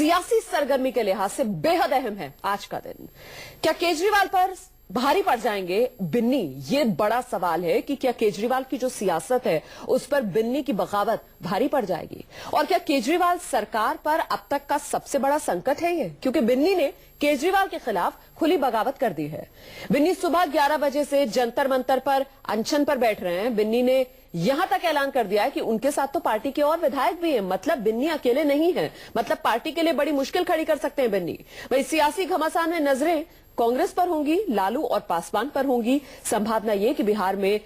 सियासी सरगर्मी के लिहाज से बेहद अहम है आज का दिन। क्या केजरीवाल पर भारी पड़ जाएंगे बिन्नी? ये बड़ा सवाल है कि क्या केजरीवाल की जो सियासत है उस पर बिन्नी की बगावत भारी पड़ जाएगी? और क्या केजरीवाल सरकार पर अब तक का सबसे बड़ा संकट है ये? क्योंकि बिन्नी ने केजरीवाल के खिलाफ खुली बगावत कर दी है। बिन्नी सुबह 11 बजे से जंतर मंतर पर अनशन पर बैठ रहे हैं। बिन्नी ने यहां तक ऐलान कर दिया है कि उनके साथ तो पार्टी के और विधायक भी हैं, मतलब बिन्नी अकेले नहीं है, मतलब पार्टी के लिए बड़ी मुश्किल खड़ी कर सकते हैं बिन्नी। वही सियासी घमासान में नजरें कांग्रेस पर होंगी, लालू और पासवान पर होंगी। संभावना यह कि बिहार में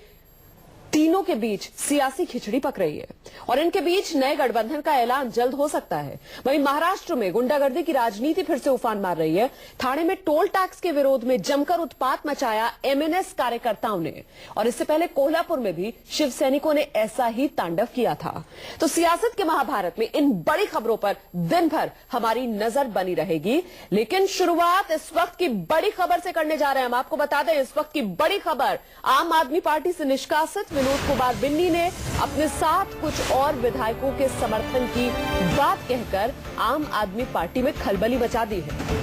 तीनों के बीच सियासी खिचड़ी पक रही है और इनके बीच नए गठबंधन का ऐलान जल्द हो सकता है। वहीं महाराष्ट्र में गुंडागर्दी की राजनीति फिर से उफान मार रही है। ठाणे में टोल टैक्स के विरोध में जमकर उत्पात मचाया एमएनएस कार्यकर्ताओं ने और इससे पहले कोल्हापुर में भी शिव सैनिकों ने ऐसा ही तांडव किया था। तो सियासत के महाभारत में इन बड़ी खबरों पर दिन भर हमारी नजर बनी रहेगी, लेकिन शुरुआत इस वक्त की बड़ी खबर से करने जा रहे हैं। हम आपको बता दें, इस वक्त की बड़ी खबर, आम आदमी पार्टी से निष्कासित विनोद कुमार बिन्नी ने अपने साथ कुछ और विधायकों के समर्थन की बात कहकर आम आदमी पार्टी में खलबली मचा दी है।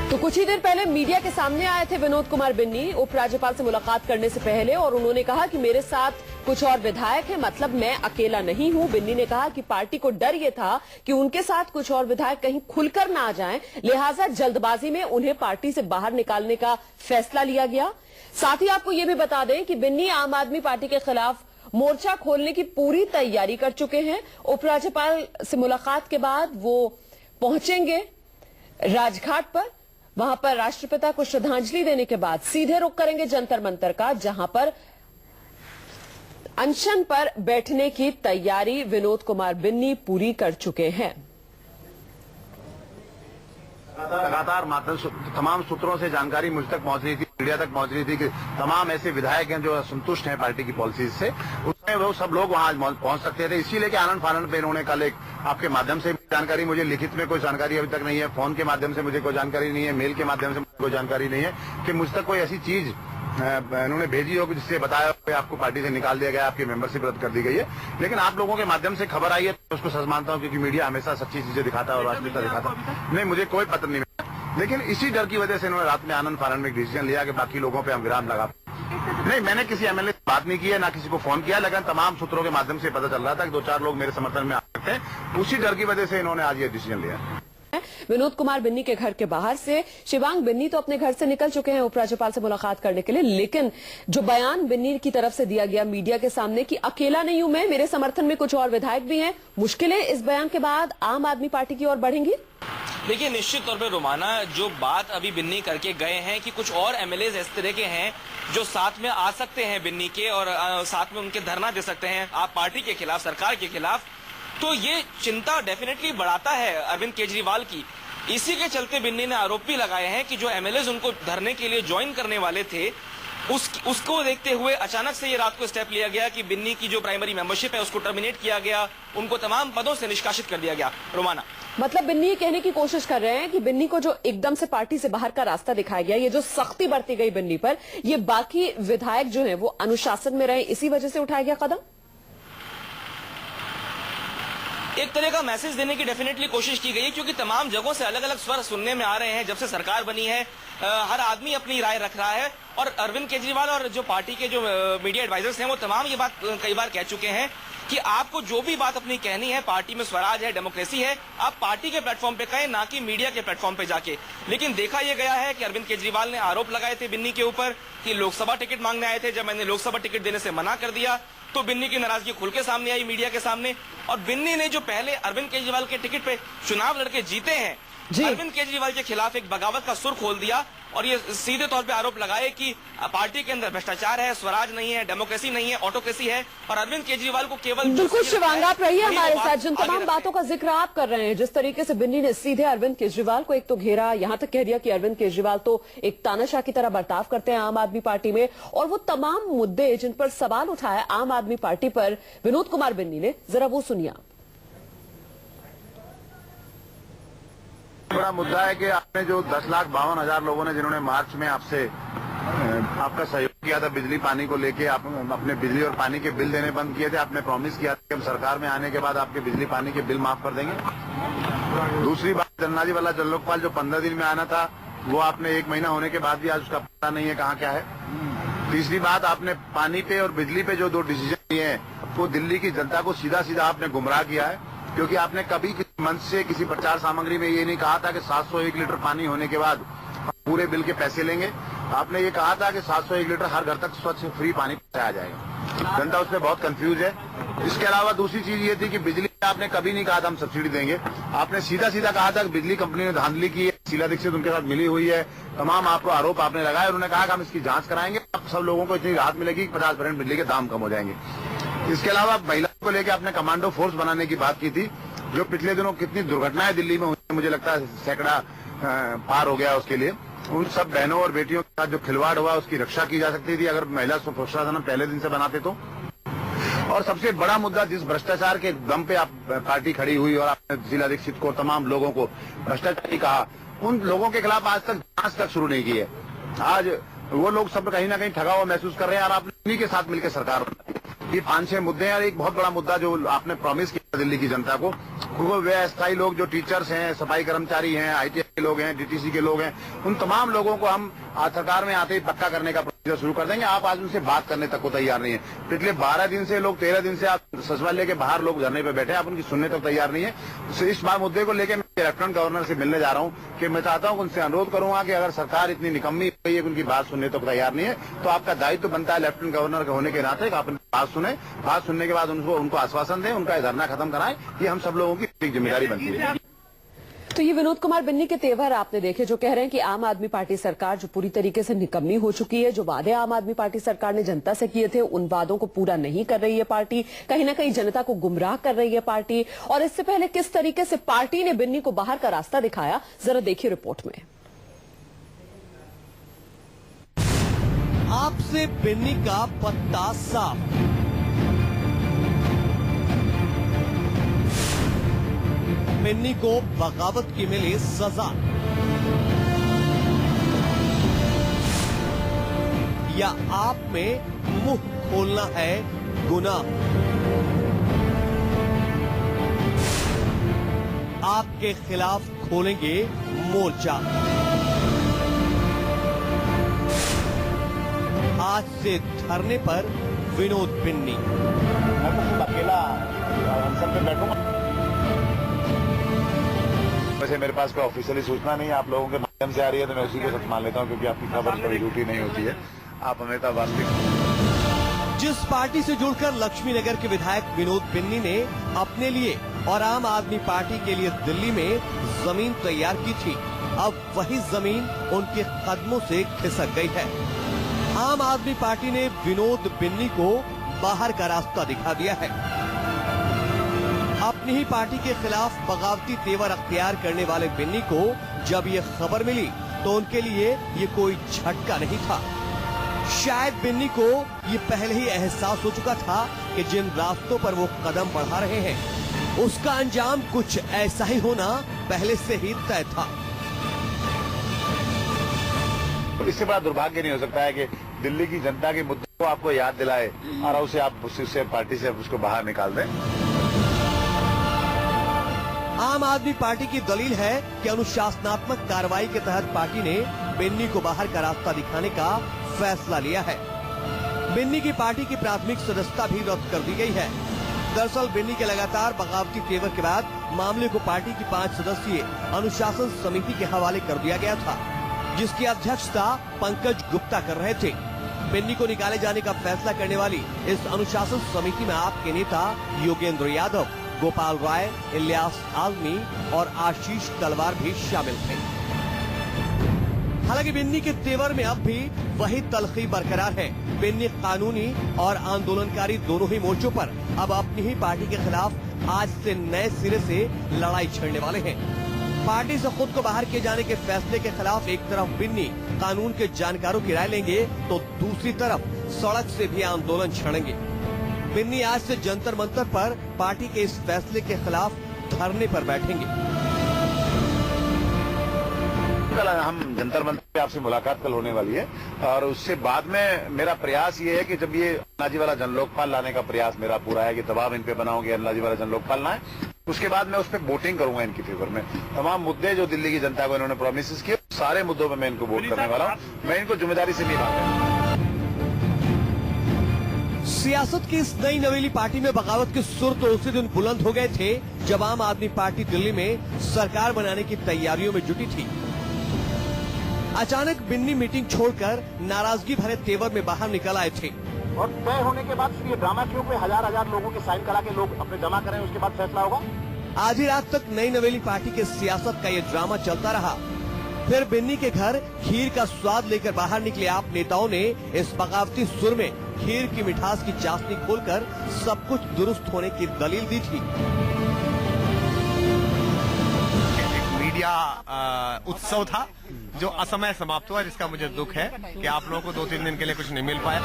तो कुछ ही देर पहले मीडिया के सामने आए थे विनोद कुमार बिन्नी उपराज्यपाल से मुलाकात करने से पहले और उन्होंने कहा कि मेरे साथ कुछ और विधायक हैं, मतलब मैं अकेला नहीं हूं। बिन्नी ने कहा कि पार्टी को डर यह था कि उनके साथ कुछ और विधायक कहीं खुलकर ना आ जाएं, लिहाजा जल्दबाजी में उन्हें पार्टी से बाहर निकालने का फैसला लिया गया। साथ ही आपको यह भी बता दें कि बिन्नी आम आदमी पार्टी के खिलाफ मोर्चा खोलने की पूरी तैयारी कर चुके हैं। उपराज्यपाल से मुलाकात के बाद वो पहुंचेंगे राजघाट पर। वहां पर राष्ट्रपिता को श्रद्धांजलि देने के बाद सीधे रुख करेंगे जंतर मंतर का, जहां पर अनशन पर बैठने की तैयारी विनोद कुमार बिन्नी पूरी कर चुके हैं। लगातार तमाम सूत्रों से जानकारी मुझ तक पहुंच रही थी, मीडिया तक पहुंच रही थी कि तमाम ऐसे विधायक हैं जो असंतुष्ट हैं पार्टी की पॉलिसीज से, उसमें वो सब लोग वहां पहुंच सकते थे। इसीलिए कि आनंद फानंद पे इन्होंने कल एक आपके माध्यम से जानकारी, मुझे लिखित में कोई जानकारी अभी तक नहीं है, फोन के माध्यम से मुझे कोई जानकारी नहीं है, मेल के माध्यम से मुझे कोई जानकारी नहीं है कि मुझ तक कोई ऐसी चीज इन्होंने भेजी हो कि जिससे बताया कि आपको पार्टी से निकाल दिया गया, आपकी मेंबरशिप रद्द कर दी गई है। लेकिन आप लोगों के माध्यम से खबर आई है तो उसको सच मानता हूं, क्योंकि मीडिया हमेशा सच्ची चीजें दिखाता है और वास्तविकता दिखाता है। नहीं, मुझे कोई पत्र नहीं मिला, लेकिन इसी डर की वजह से इन्होंने रात में आनंद फानंद में एक डिसीजन लिया कि बाकी लोगों पर हम विराम लगा। नहीं, मैंने किसी एमएलए से बात नहीं की है, ना किसी को फोन किया, लेकिन तमाम सूत्रों के माध्यम से पता चल रहा था कि 2-4 लोग मेरे समर्थन में आ सकते हैं। उसी डर की वजह से इन्होंने आज ये डिसीजन लिया। विनोद कुमार बिन्नी के घर के बाहर से शिवांग बिन्नी तो अपने घर से निकल चुके हैं उपराज्यपाल से मुलाकात करने के लिए, लेकिन जो बयान बिन्नी की तरफ से दिया गया मीडिया के सामने कि अकेला नहीं हूं मैं, मेरे समर्थन में कुछ और विधायक भी हैं, मुश्किलें इस बयान के बाद आम आदमी पार्टी की ओर बढ़ेंगी। देखिए, निश्चित तौर पर रोमाना, जो बात अभी बिन्नी करके गए हैं कि कुछ और एमएलए इस तरह के हैं जो साथ में आ सकते हैं बिन्नी के और साथ में उनके धरना दे सकते हैं आप पार्टी के खिलाफ, सरकार के खिलाफ, तो ये चिंता डेफिनेटली बढ़ाता है अरविंद केजरीवाल की। इसी के चलते बिन्नी ने आरोप भी लगाए हैं कि जो एमएलए उनको धरने के लिए ज्वाइन करने वाले थे उसको देखते हुए अचानक से ये रात को स्टेप लिया गया कि बिन्नी की जो प्राइमरी मेंबरशिप है उसको टर्मिनेट किया गया, उनको तमाम पदों से निष्कासित कर दिया गया। रोमाना, मतलब बिन्नी ये कहने की कोशिश कर रहे हैं कि बिन्नी को जो एकदम से पार्टी से बाहर का रास्ता दिखाया गया, ये जो सख्ती बरती गई बिन्नी पर, ये बाकी विधायक जो है वो अनुशासन में रहे, इसी वजह से उठाया गया कदम। एक तरह का मैसेज देने की डेफिनेटली कोशिश की गई है, क्योंकि तमाम जगहों से अलग अलग स्वर सुनने में आ रहे हैं। जब से सरकार बनी है हर आदमी अपनी राय रख रहा है और अरविंद केजरीवाल और जो पार्टी के जो मीडिया एडवाइजर्स हैं वो तमाम ये बात कई बार कह चुके हैं कि आपको जो भी बात अपनी कहनी है, पार्टी में स्वराज है, डेमोक्रेसी है, आप पार्टी के प्लेटफॉर्म पे कहें, ना कि मीडिया के प्लेटफॉर्म पे जाके। लेकिन देखा यह गया है कि अरविंद केजरीवाल ने आरोप लगाए थे बिन्नी के ऊपर कि लोकसभा टिकट मांगने आए थे, जब मैंने लोकसभा टिकट देने से मना कर दिया तो बिन्नी की नाराजगी खुल के सामने आई मीडिया के सामने। और बिन्नी ने जो पहले अरविंद केजरीवाल के टिकट पे चुनाव लड़के जीते हैं, अरविंद केजरीवाल के खिलाफ एक बगावत का सुर खोल दिया और ये सीधे तौर पे आरोप लगाए कि पार्टी के अंदर भ्रष्टाचार है, स्वराज नहीं है, डेमोक्रेसी नहीं है, ऑटोक्रेसी है और अरविंद केजरीवाल को केवल बिल्कुल शिवांग आप रहिए हमारे साथ। जिन तमाम बातों का जिक्र आप कर रहे हैं, जिस तरीके से बिन्नी ने सीधे अरविंद केजरीवाल को एक तो घेरा, यहां तक कह दिया कि अरविंद केजरीवाल तो एक तानाशाह की तरह बर्ताव करते हैं आम आदमी पार्टी में, और वो तमाम मुद्दे जिन पर सवाल उठाया आम आदमी पार्टी पर विनोद कुमार बिन्नी ने, जरा वो सुनिए। बड़ा मुद्दा है कि आपने जो 10,52,000 लोगों ने जिन्होंने मार्च में आपसे आपका सहयोग किया था बिजली पानी को लेके, आप अपने बिजली और पानी के बिल देने बंद किए थे, आपने प्रॉमिस किया था कि हम सरकार में आने के बाद आपके बिजली पानी के बिल माफ कर देंगे। दूसरी बात, जन्नाजी वाला लोकपाल जो 15 दिन में आना था, वो आपने 1 महीना होने के बाद भी आज उसका पता नहीं है कहाँ क्या है। तीसरी बात, आपने पानी पे और बिजली पे जो 2 डिसीजन लिए हैं, वो दिल्ली की जनता को सीधा सीधा आपने गुमराह किया है, क्योंकि आपने कभी किसी मंच से किसी प्रचार सामग्री में ये नहीं कहा था कि 701 लीटर पानी होने के बाद पूरे बिल के पैसे लेंगे। आपने ये कहा था कि 701 लीटर हर घर तक स्वच्छ फ्री पानी पहुंचाया जाएगा। जनता उसमें बहुत कंफ्यूज है। इसके अलावा दूसरी चीज ये थी कि बिजली आपने कभी नहीं कहा था हम सब्सिडी देंगे। आपने सीधा सीधा कहा था कि बिजली कंपनी ने धांधली की है, शीला दीक्षित उनके साथ मिली हुई है, तमाम आपको आरोप आपने लगाए। उन्होंने कहा कि हम इसकी जांच कराएंगे, आप सब लोगों को इतनी राहत मिलेगी कि 50% बिजली के दाम कम हो जाएंगे। इसके अलावा महिलाओं को लेकर आपने कमांडो फोर्स बनाने की बात की थी, जो पिछले दिनों कितनी दुर्घटनाएं दिल्ली में हुई, मुझे लगता है सैकड़ा पार हो गया उसके लिए। उन सब बहनों और बेटियों के साथ जो खिलवाड़ हुआ उसकी रक्षा की जा सकती थी अगर महिला प्रशासन पहले दिन से बनाते तो। और सबसे बड़ा मुद्दा, जिस भ्रष्टाचार के दम पे आप पार्टी खड़ी हुई और आपने शीला दीक्षित को तमाम लोगों को भ्रष्टाचारी कहा, उन लोगों के खिलाफ आज तक जांच तक शुरू नहीं की है। आज वो लोग सब कहीं ना कहीं ठगा हुआ महसूस कर रहे हैं और आपने उन्हीं के साथ मिलकर सरकार बनाई। ये 5-6 मुद्दे हैं और एक बहुत बड़ा मुद्दा जो आपने प्रॉमिस किया दिल्ली की जनता को, वो वे अस्थायी लोग जो टीचर्स हैं, सफाई कर्मचारी हैं, ITI के लोग हैं, DTC के लोग हैं, उन तमाम लोगों को हम सरकार में आते ही पक्का करने का प्रोसीजर शुरू कर देंगे। आप आज उनसे बात करने तक को तैयार नहीं है। पिछले 12 दिन से लोग, 13 दिन से आप सचिवालय के बाहर लोग धरने पे बैठे हैं, आप उनकी सुनने तक तैयार नहीं है। तो इस बार मुद्दे को लेकर मैं लेफ्टिनेंट गवर्नर से मिलने जा रहा हूँ कि मैं चाहता हूँ, उनसे अनुरोध करूंगा कि अगर सरकार इतनी निकम्मी है कि उनकी बात सुनने तक तैयार नहीं है, तो आपका दायित्व बनता है लेफ्टिनेंट गवर्नर होने के नाते आप बात सुने, बात सुनने के बाद उनको आश्वासन दें, उनका धरना खत्म कराएं। ये हम सब लोगों की जिम्मेदारी बनती है। तो ये विनोद कुमार बिन्नी के तेवर आपने देखे, जो कह रहे हैं कि आम आदमी पार्टी सरकार जो पूरी तरीके से निकम्मी हो चुकी है, जो वादे आम आदमी पार्टी सरकार ने जनता से किए थे उन वादों को पूरा नहीं कर रही है पार्टी, कहीं ना कहीं जनता को गुमराह कर रही है पार्टी। और इससे पहले किस तरीके से पार्टी ने बिन्नी को बाहर का रास्ता दिखाया, जरा देखिए रिपोर्ट में। आपसे बिन्नी का पत्ता साफ। बिन्नी को बगावत की मिली सजा, या आप में मुंह खोलना है गुनाह? आपके खिलाफ खोलेंगे मोर्चा। आज से धरने पर विनोद बिन्नी। मैं तो सिर्फ अकेला अनशन पे बैठूंगा। वैसे मेरे पास कोई ऑफिशियली सूचना नहीं है, आप लोगों के माध्यम से आ रही है तो मैं उसी को सच मान लेता हूँ, क्योंकि आपकी खबर कभी झूठी नहीं होती है। आप हमेशा वास्तविक। जिस पार्टी से जुड़कर लक्ष्मी नगर के विधायक विनोद बिन्नी ने अपने लिए और आम आदमी पार्टी के लिए दिल्ली में जमीन तैयार की थी, अब वही जमीन उनके कदमों से खिसक गई है। आम आदमी पार्टी ने विनोद बिन्नी को बाहर का रास्ता दिखा दिया है। अपनी ही पार्टी के खिलाफ बगावती तेवर अख्तियार करने वाले बिन्नी को जब ये खबर मिली तो उनके लिए ये कोई झटका नहीं था। शायद बिन्नी को ये पहले ही एहसास हो चुका था कि जिन रास्तों पर वो कदम बढ़ा रहे हैं उसका अंजाम कुछ ऐसा ही होना पहले से ही तय था। इससे बड़ा दुर्भाग्य नहीं हो सकता है कि दिल्ली की जनता के मुद्दे को आपको याद दिलाए और उसे आप उससे पार्टी से उसको बाहर निकाल दें। आम आदमी पार्टी की दलील है कि अनुशासनात्मक कार्रवाई के तहत पार्टी ने बिन्नी को बाहर का रास्ता दिखाने का फैसला लिया है। बिन्नी की पार्टी की प्राथमिक सदस्यता भी रद्द कर दी गई है। दरअसल बिन्नी के लगातार बगावती तेवर के बाद मामले को पार्टी की 5 सदस्यीय अनुशासन समिति के हवाले कर दिया गया था, जिसकी अध्यक्षता पंकज गुप्ता कर रहे थे। बिन्नी को निकाले जाने का फैसला करने वाली इस अनुशासन समिति में आपके नेता योगेंद्र यादव, गोपाल राय, इलियास आजमी और आशीष तलवार भी शामिल थे। हालांकि बिन्नी के तेवर में अब भी वही तलखी बरकरार है। बिन्नी कानूनी और आंदोलनकारी दोनों ही मोर्चों पर अब अपनी ही पार्टी के खिलाफ आज से नए सिरे से लड़ाई छेड़ने वाले हैं। पार्टी से खुद को बाहर किए जाने के फैसले के खिलाफ एक तरफ बिन्नी कानून के जानकारों की राय लेंगे तो दूसरी तरफ सड़क से भी आंदोलन छेड़ेंगे। बिन्नी आज से जंतर मंतर पर पार्टी के इस फैसले के खिलाफ धरने पर बैठेंगे। हम जंतर मंतर पे आपसे मुलाकात कल होने वाली है और उससे बाद में मेरा प्रयास ये है कि जब ये अन्नाजी वाला जनलोकपाल लाने का प्रयास मेरा पूरा है कि दबाव इन पे बनाऊंगे अन्नाजी वाला जनलोकपाल लाए, उसके बाद मैं उस पर वोटिंग करूंगा इनकी फेवर में। तमाम मुद्दे जो दिल्ली की जनता को इन्होंने प्रोमिस किए सारे मुद्दों पर मैं इनको वोट करने वाला हूँ। मैं इनको जिम्मेदारी से निभाऊंगा। सियासत की इस नई नवेली पार्टी में बगावत के सुर तो उसी दिन बुलंद हो गए थे जब आम आदमी पार्टी दिल्ली में सरकार बनाने की तैयारियों में जुटी थी। अचानक बिन्नी मीटिंग छोड़कर नाराजगी भरे तेवर में बाहर निकल आए थे। और तय होने के बाद फिर ये ड्रामा क्यों पे हजार लोगों के साइन करा के लोग अपने जमा करें, उसके बाद फैसला होगा। आधी रात तक नई नवेली पार्टी के सियासत का ये ड्रामा चलता रहा। फिर बिन्नी के घर खीर का स्वाद लेकर बाहर निकले आप नेताओं ने इस बगावती सुर में खीर की मिठास की चाशनी खोलकर सब कुछ दुरुस्त होने की दलील दी थी। एक मीडिया उत्सव था जो असमय समाप्त हुआ, जिसका मुझे दुख है कि आप लोगों को 2-3 दिन के लिए कुछ नहीं मिल पाया।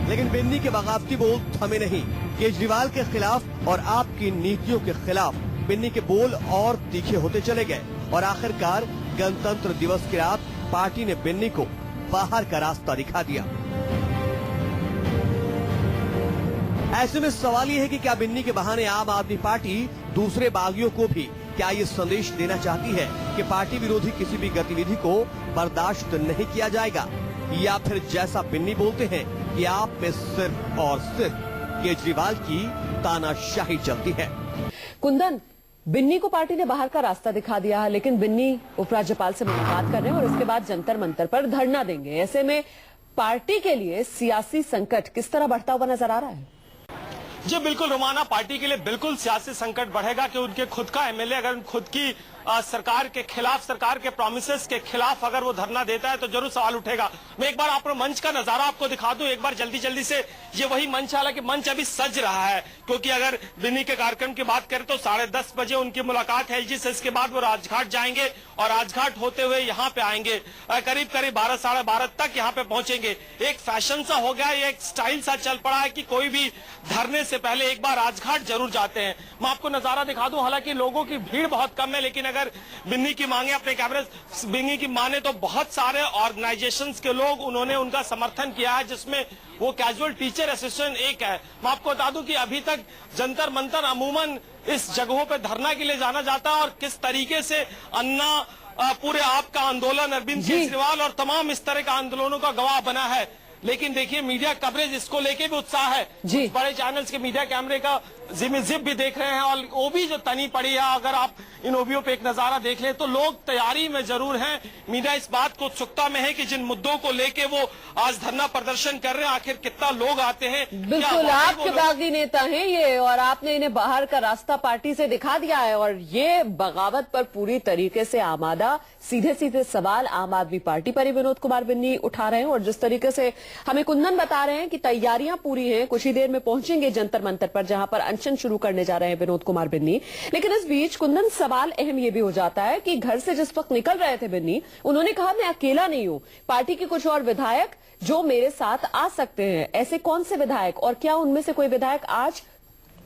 लेकिन बिन्नी के बगावती बोल थमे नहीं। केजरीवाल के खिलाफ और आपकी नीतियों के खिलाफ बिन्नी के बोल और तीखे होते चले गए और आखिरकार गणतंत्र दिवस की रात पार्टी ने बिन्नी को बाहर का रास्ता दिखा दिया। ऐसे में सवाल ये है कि क्या बिन्नी के बहाने आम आदमी पार्टी दूसरे बागियों को भी क्या ये संदेश देना चाहती है कि पार्टी विरोधी किसी भी गतिविधि को बर्दाश्त नहीं किया जाएगा, या फिर जैसा बिन्नी बोलते हैं कि आप में सिर्फ और सिर्फ केजरीवाल की तानाशाही चलती है। कुंदन, बिन्नी को पार्टी ने बाहर का रास्ता दिखा दिया है, लेकिन बिन्नी उपराज्यपाल से मुलाकात कर रहे हैं और इसके बाद जंतर मंतर पर धरना देंगे। ऐसे में पार्टी के लिए सियासी संकट किस तरह बढ़ता हुआ नजर आ रहा है? जी बिल्कुल रोमाना, पार्टी के लिए बिल्कुल सियासी संकट बढ़ेगा कि उनके खुद का एमएलए अगर खुद की सरकार के खिलाफ, सरकार के प्रॉमिसेस के खिलाफ अगर वो धरना देता है तो जरूर सवाल उठेगा। मैं एक बार आपको मंच का नजारा आपको दिखा दूं एक बार जल्दी से। ये वही मंच, हालांकि मंच अभी सज रहा है क्योंकि अगर बिन्नी के कार्यक्रम की बात करें तो 10:30 बजे उनकी मुलाकात है एलजी से। इसके बाद वो राजघाट जाएंगे और राजघाट होते हुए यहाँ पे आएंगे, करीब 12 साढ़े 12 तक यहाँ पे पहुंचेंगे। एक फैशन सा हो गया, एक स्टाइल सा चल पड़ा है कि कोई भी धरने से पहले एक बार राजघाट जरूर जाते हैं। मैं आपको नजारा दिखा दूं, हालांकि लोगों की भीड़ बहुत कम है, लेकिन अगर बिन्नी की मांगे अपने कैमरे बिन्नी की माने तो बहुत सारे ऑर्गेनाइजेशंस के लोग उन्होंने उनका समर्थन किया है, जिसमें वो कैजुअल टीचर एसोसिएशन एक है। मैं आपको बता दूं कि अभी तक जंतर मंतर अमूमन इस जगहों पे धरना के लिए जाना जाता है और किस तरीके से अन्ना पूरे आपका आंदोलन, अरविंद केजरीवाल और तमाम इस तरह का आंदोलनों का गवाह बना है। लेकिन देखिए मीडिया कवरेज इसको लेके भी उत्साह है। बड़े चैनल्स के मीडिया कैमरे का जिप भी देख रहे हैं और ओबी जो तनी पड़ी है, अगर आप इन ओबियों पे एक नजारा देख लें तो लोग तैयारी में जरूर हैं। मीडिया इस बात को उत्सुकता में है कि जिन मुद्दों को लेके वो आज धरना प्रदर्शन कर रहे हैं आखिर कितना लोग आते हैं। बिल्कुल आपके बागी नेता हैं ये और आपने इन्हें बाहर का रास्ता पार्टी से दिखा दिया है और ये बगावत पर पूरी तरीके से आमादा। सीधे सवाल आम आदमी पार्टी पर ही विनोद कुमार बिन्नी उठा रहे हैं और जिस तरीके से हमें कुंदन बता रहे हैं कि तैयारियां पूरी हैं, कुछ ही देर में पहुंचेंगे जंतर मंतर पर जहां पर अनशन शुरू करने जा रहे हैं विनोद कुमार बिन्नी। लेकिन इस बीच कुंदन सवाल अहम ये भी हो जाता है कि घर से जिस वक्त निकल रहे थे बिन्नी, उन्होंने कहा मैं अकेला नहीं हूं, पार्टी के कुछ और विधायक जो मेरे साथ आ सकते हैं। ऐसे कौन से विधायक और क्या उनमें से कोई विधायक आज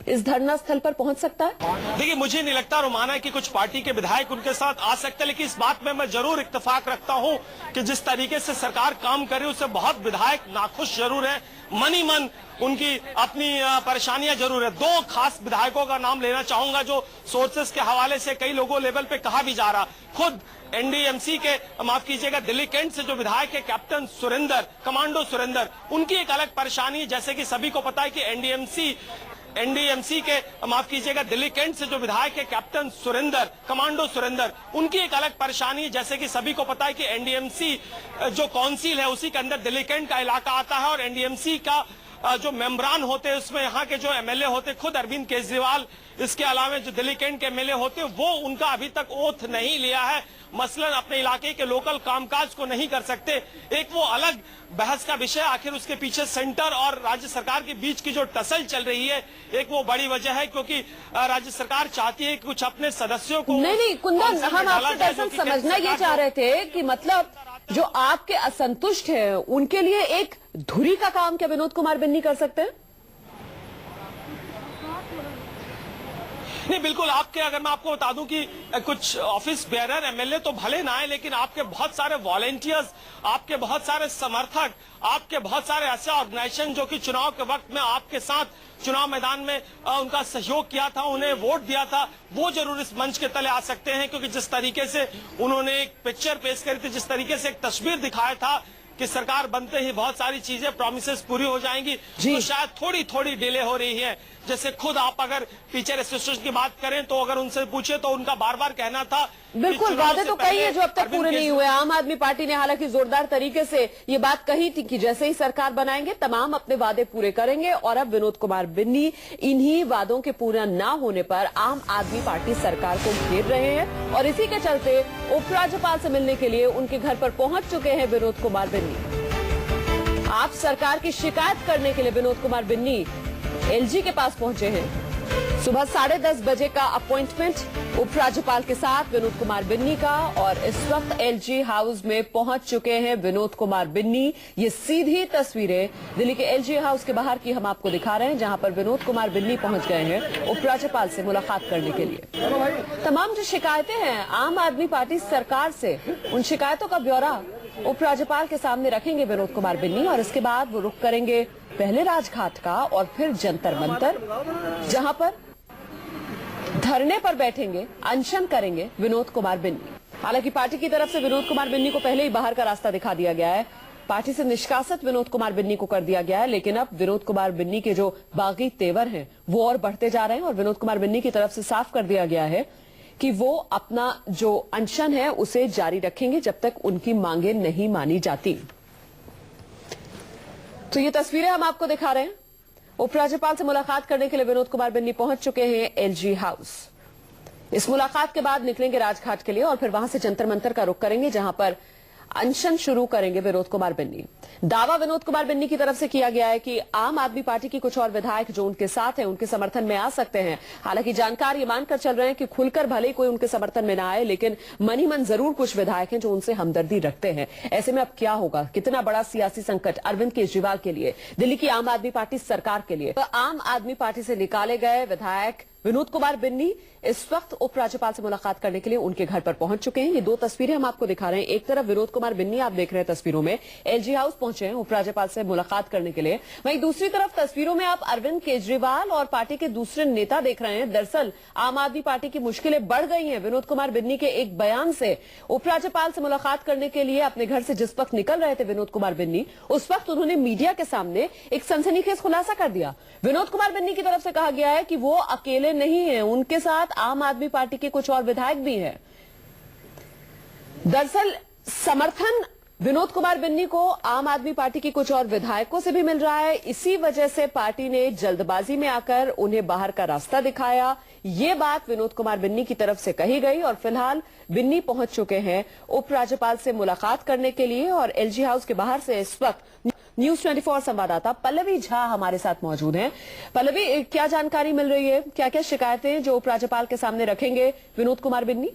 इस धरना स्थल पर पहुंच सकता है? देखिए मुझे नहीं लगता रोमाना कि कुछ पार्टी के विधायक उनके साथ आ सकते, लेकिन इस बात में मैं जरूर इत्तेफाक रखता हूं कि जिस तरीके से सरकार काम करे उससे बहुत विधायक नाखुश जरूर है। मन ही मन उनकी अपनी परेशानियां जरूर है। 2 खास विधायकों का नाम लेना चाहूंगा जो सोर्सेस के हवाले से कई लोगों लेवल पे कहा भी जा रहा। खुद एनडीएमसी के, माफ कीजिएगा, दिल्ली कैंट से जो विधायक है कैप्टन सुरेंद्र, कमांडो सुरेंद्र, उनकी एक अलग परेशानी, जैसे कि सभी को पता है कि एनडीएमसी के, माफ कीजिएगा, दिल्ली कैंट से जो विधायक है कैप्टन सुरेंद्र, कमांडो सुरेंद्र, उनकी एक अलग परेशानी, जैसे कि सभी को पता है कि एनडीएमसी जो काउंसिल है उसी के अंदर दिल्ली कैंट का इलाका आता है और एनडीएमसी का जो मेंबरान होते हैं उसमें यहाँ के जो एमएलए होते खुद अरविंद केजरीवाल, इसके अलावा जो दिल्ली कैंट के एमएलए होते वो उनका अभी तक ओथ नहीं लिया है, मसलन अपने इलाके के लोकल कामकाज को नहीं कर सकते। एक वो अलग बहस का विषय, आखिर उसके पीछे सेंटर और राज्य सरकार के बीच की जो टसल चल रही है, एक वो बड़ी वजह है क्योंकि राज्य सरकार चाहती है कि कुछ अपने सदस्यों को नहीं कुंदन, हम आपसे दरअसल समझना ये चाह रहे थे कि मतलब जो आपके असंतुष्ट हैं उनके लिए एक धुरी का काम क्या विनोद कुमार बिन्नी कर सकते हैं? नहीं, बिल्कुल आपके, अगर मैं आपको बता दूं कि कुछ ऑफिस बेयरर एमएलए तो भले ना आए, लेकिन आपके बहुत सारे वॉलेंटियर्स, आपके बहुत सारे समर्थक, आपके बहुत सारे ऐसे ऑर्गेनाइजेशन जो कि चुनाव के वक्त में आपके साथ चुनाव मैदान में उनका सहयोग किया था, उन्हें वोट दिया था, वो जरूर इस मंच के तले आ सकते हैं। क्योंकि जिस तरीके से उन्होंने एक पिक्चर पेश करी थी, जिस तरीके से एक तस्वीर दिखाया था कि सरकार बनते ही बहुत सारी चीजें, प्रॉमिसेस पूरी हो जाएंगी, तो शायद थोड़ी थोड़ी डिले हो रही है। जैसे खुद आप अगर टीचर एसोसिएशन की बात करें तो अगर उनसे पूछे तो उनका बार बार कहना था, बिल्कुल वादे तो कई है जो अब तक पूरे नहीं हुए। आम आदमी पार्टी ने हालांकि जोरदार तरीके से ये बात कही थी कि जैसे ही सरकार बनाएंगे तमाम अपने वादे पूरे करेंगे, और अब विनोद कुमार बिन्नी इन्हीं वादों के पूरा न होने पर आम आदमी पार्टी सरकार को घेर रहे हैं, और इसी के चलते उपराज्यपाल से मिलने के लिए उनके घर पर पहुंच चुके हैं विनोद कुमार बिन्नी। आप सरकार की शिकायत करने के लिए विनोद कुमार बिन्नी एलजी के पास पहुंचे हैं। सुबह 10:30 बजे का अपॉइंटमेंट उपराज्यपाल के साथ विनोद कुमार बिन्नी का, और इस वक्त एलजी हाउस में पहुंच चुके हैं विनोद कुमार बिन्नी। ये सीधी तस्वीरें दिल्ली के एलजी हाउस के बाहर की हम आपको दिखा रहे हैं, जहां पर विनोद कुमार बिन्नी पहुंच गए हैं उपराज्यपाल से मुलाकात करने के लिए। तमाम जो शिकायतें हैं आम आदमी पार्टी सरकार से, उन शिकायतों का ब्यौरा उपराज्यपाल के सामने रखेंगे विनोद कुमार बिन्नी, और इसके बाद वो रुख करेंगे पहले राजघाट का और फिर जंतर मंतर, जहां पर धरने पर बैठेंगे, अनशन करेंगे विनोद कुमार बिन्नी। हालांकि पार्टी की तरफ से विनोद कुमार बिन्नी को पहले ही बाहर का रास्ता दिखा दिया गया है, पार्टी से निष्कासित विनोद कुमार बिन्नी को कर दिया गया है, लेकिन अब विनोद कुमार बिन्नी के जो बागी तेवर हैं वो और बढ़ते जा रहे हैं, और विनोद कुमार बिन्नी की तरफ से साफ कर दिया गया है कि वो अपना जो अनशन है उसे जारी रखेंगे जब तक उनकी मांगे नहीं मानी जाती। तो ये तस्वीरें हम आपको दिखा रहे हैं। उपराज्यपाल से मुलाकात करने के लिए विनोद कुमार बिन्नी पहुंच चुके हैं एलजी हाउस। इस मुलाकात के बाद निकलेंगे राजघाट के लिए, और फिर वहां से जंतर मंतर का रुख करेंगे, जहां पर अनशन शुरू करेंगे विनोद कुमार बिन्नी। दावा विनोद कुमार बिन्नी की तरफ से किया गया है कि आम आदमी पार्टी की कुछ और विधायक जो उनके साथ हैं उनके समर्थन में आ सकते हैं। हालांकि जानकार ये मानकर चल रहे हैं कि खुलकर भले ही कोई उनके समर्थन में ना आए, लेकिन मन ही मन जरूर कुछ विधायक हैं जो उनसे हमदर्दी रखते हैं। ऐसे में अब क्या होगा, कितना बड़ा सियासी संकट अरविंद केजरीवाल के लिए, दिल्ली की आम आदमी पार्टी सरकार के लिए। तो आम आदमी पार्टी से निकाले गए विधायक विनोद कुमार बिन्नी इस वक्त उपराज्यपाल से मुलाकात करने के लिए उनके घर पर पहुंच चुके हैं। ये दो तस्वीरें हम आपको दिखा रहे हैं। एक तरफ विनोद कुमार बिन्नी आप देख रहे हैं तस्वीरों में, एलजी हाउस पहुंचे हैं उपराज्यपाल से मुलाकात करने के लिए। वहीं दूसरी तरफ तस्वीरों में आप अरविंद केजरीवाल और पार्टी के दूसरे नेता देख रहे हैं। दरअसल आम आदमी पार्टी की मुश्किलें बढ़ गई हैं विनोद कुमार बिन्नी के एक बयान से। उपराज्यपाल से मुलाकात करने के लिए अपने घर से जिस वक्त निकल रहे थे विनोद कुमार बिन्नी, उस वक्त उन्होंने मीडिया के सामने एक सनसनीखेज खुलासा कर दिया। विनोद कुमार बिन्नी की तरफ से कहा गया है कि वो अकेले नहीं है, उनके साथ आम आदमी पार्टी के कुछ और विधायक भी हैं। दरअसल समर्थन विनोद कुमार बिन्नी को आम आदमी पार्टी के कुछ और विधायकों से भी मिल रहा है। इसी वजह से पार्टी ने जल्दबाजी में आकर उन्हें बाहर का रास्ता दिखाया। ये बात विनोद कुमार बिन्नी की तरफ से कही गई, और फिलहाल बिन्नी पहुंच चुके हैं उपराज्यपाल से मुलाकात करने के लिए। और एलजी हाउस के बाहर से इस वक्त न्यूज 24 संवाददाता पल्लवी झा हमारे साथ मौजूद हैं। पल्लवी, क्या जानकारी मिल रही है, क्या क्या शिकायतें जो उपराज्यपाल के सामने रखेंगे विनोद कुमार बिन्नी?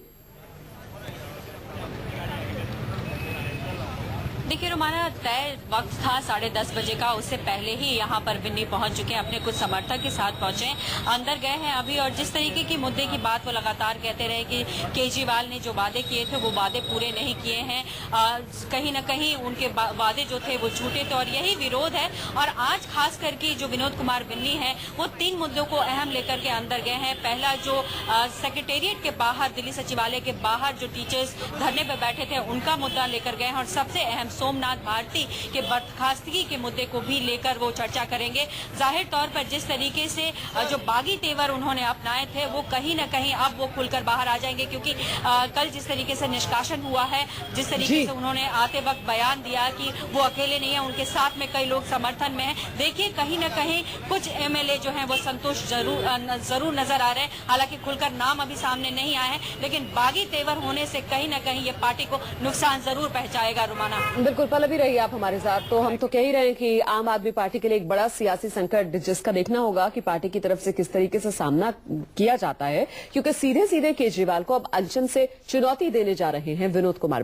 देखिए रोमाना, तय वक्त था 10:30 बजे का, उससे पहले ही यहाँ पर बिन्नी पहुंच चुके हैं, अपने कुछ समर्थक के साथ पहुंचे, अंदर गए हैं अभी। और जिस तरीके की मुद्दे की बात वो लगातार कहते रहे कि केजरीवाल ने जो वादे किए थे वो वादे पूरे नहीं किए हैं, कहीं न कहीं उनके वादे जो थे वो झूठे थे, और यही विरोध है। और आज खास करके जो विनोद कुमार बिन्नी है वो 3 मुद्दों को अहम लेकर के अंदर गए हैं। पहला, जो सेक्रेटेरिएट के बाहर, दिल्ली सचिवालय के बाहर जो टीचर्स धरने पर बैठे थे उनका मुद्दा लेकर गए हैं, और सबसे अहम सोमनाथ भारती के बर्खास्तगी के मुद्दे को भी लेकर वो चर्चा करेंगे। जाहिर तौर पर जिस तरीके से जो बागी तेवर उन्होंने अपनाए थे वो कहीं न कहीं अब वो खुलकर बाहर आ जाएंगे, क्योंकि कल जिस तरीके से निष्कासन हुआ है, जिस तरीके से उन्होंने आते वक्त बयान दिया कि वो अकेले नहीं है, उनके साथ में कई लोग समर्थन में हैं। देखिए कहीं न कहीं कुछ एमएलए जो हैं वो संतुष्ट जरूर नजर आ रहे हैं। हालांकि खुलकर नाम अभी सामने नहीं आए हैं, लेकिन बागी तेवर होने से कहीं न कहीं ये पार्टी को नुकसान जरूर पहुंचाएगा। रुमाना, बिल्कुल पल्लवी, रही आप हमारे साथ। तो हम तो कह ही रहे हैं कि आम आदमी पार्टी के लिए एक बड़ा सियासी संकट, जिसका देखना होगा कि पार्टी की तरफ से किस तरीके से सामना किया जाता है, क्योंकि सीधे सीधे केजरीवाल को अब अनशन से चुनौती देने जा रहे हैं विनोद कुमार।